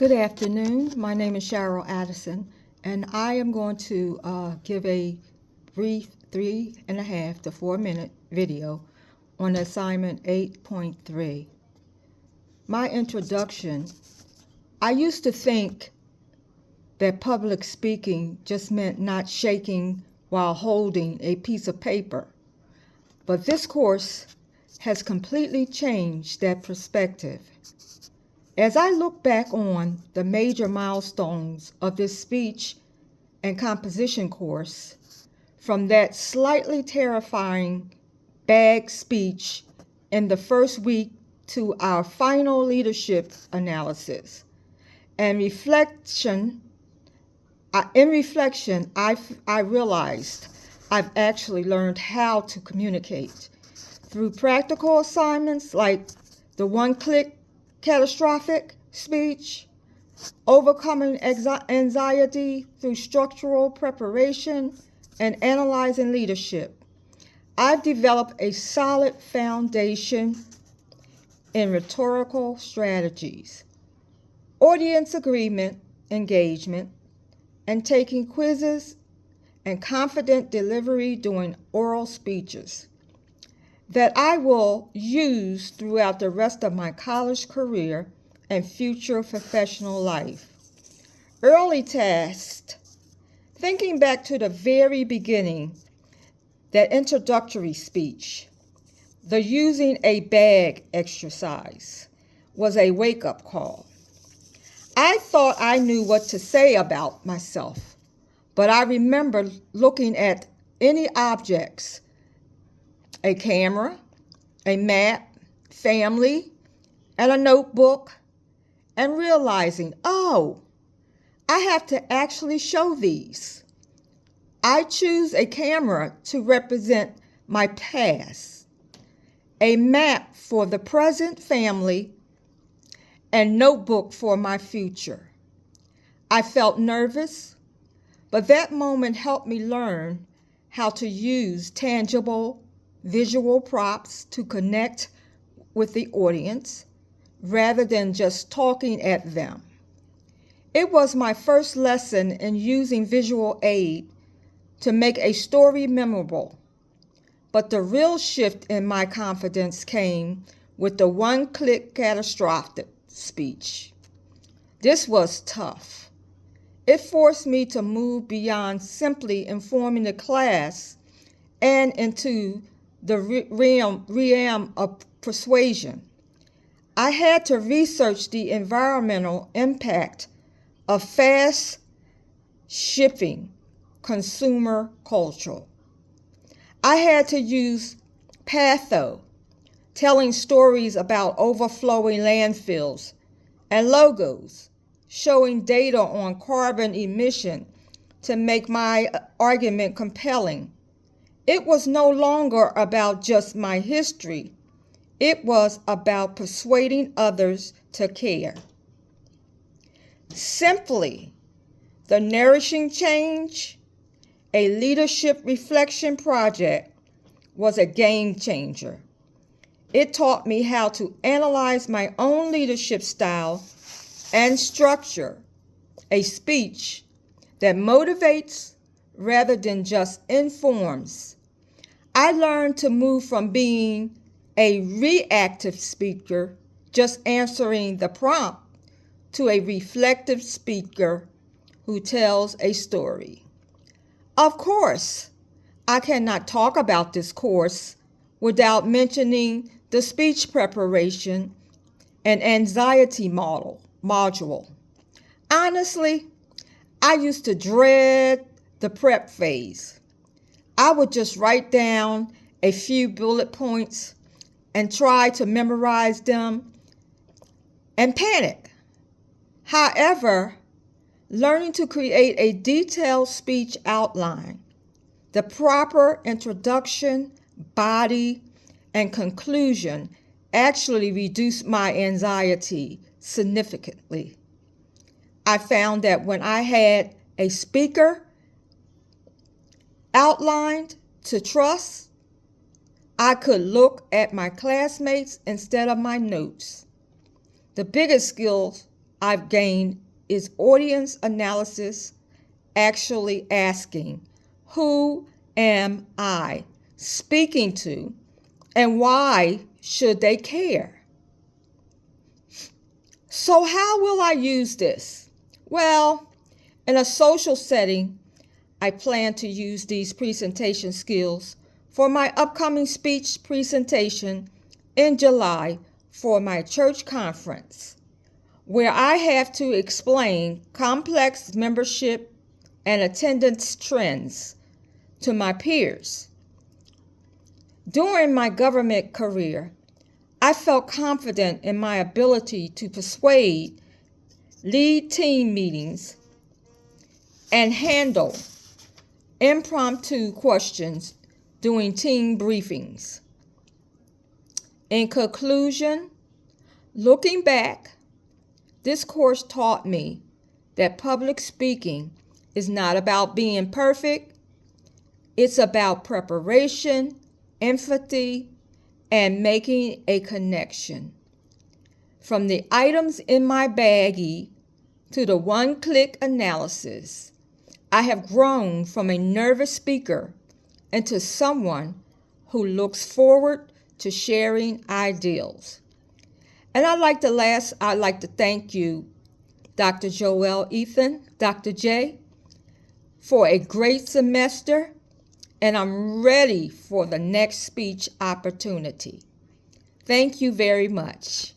Good afternoon. My name is Cheryl Addison, and I am going to give a brief 3.5 to 4 minute video on assignment 8.3. My introduction. I used to think that public speaking just meant not shaking while holding a piece of paper, but this course has completely changed that perspective. As I look back on the major milestones of this speech and composition course, from that slightly terrifying bag speech in the first week to our final leadership analysis, and reflection, I realized I've actually learned how to communicate through practical assignments like the one-click catastrophic speech, overcoming anxiety through structural preparation, and analyzing leadership. I've developed a solid foundation in rhetorical strategies, audience agreement, engagement, and taking quizzes and confident delivery during oral speeches that I will use throughout the rest of my college career and future professional life. Early test. Thinking back to the very beginning, that introductory speech, the using a bag exercise was a wake-up call. I thought I knew what to say about myself, but I remember looking at any objects, a camera, a map, family, and a notebook, and realizing, oh, I have to actually show these. I choose a camera to represent my past, a map for the present family, and notebook for my future. I felt nervous, but that moment helped me learn how to use tangible visual props to connect with the audience rather than just talking at them. It was my first lesson in using visual aid to make a story memorable, but the real shift in my confidence came with the one-click catastrophic speech. This was tough. It forced me to move beyond simply informing the class and into the realm of persuasion. I had to research the environmental impact of fast shipping consumer culture. I had to use patho, telling stories about overflowing landfills, and logos, showing data on carbon emission to make my argument compelling. It was no longer about just my history. It was about persuading others to care. Simply, the Nourishing Change, a leadership reflection project, was a game changer. It taught me how to analyze my own leadership style and structure a speech that motivates rather than just informs. I learned to move from being a reactive speaker, just answering the prompt, to a reflective speaker who tells a story. Of course, I cannot talk about this course without mentioning the speech preparation and anxiety module. Honestly, I used to dread the prep phase. I would just write down a few bullet points and try to memorize them and panic. However, learning to create a detailed speech outline, the proper introduction, body, and conclusion actually reduced my anxiety significantly. I found that when I had a speaker outlined to trust, I could look at my classmates instead of my notes. The biggest skill I've gained is audience analysis, actually asking, who am I speaking to and why should they care? So how will I use this? Well, in a social setting, I plan to use these presentation skills for my upcoming speech presentation in July for my church conference, where I have to explain complex membership and attendance trends to my peers. During my government career, I felt confident in my ability to persuade, lead team meetings, and handle impromptu questions during team briefings. In conclusion, looking back, this course taught me that public speaking is not about being perfect. It's about preparation, empathy, and making a connection. From the items in my baggie to the one-click analysis, I have grown from a nervous speaker into someone who looks forward to sharing ideals. And I'd like to thank you, Dr. Joelle Ethan, Dr. J, for a great semester, and I'm ready for the next speech opportunity. Thank you very much.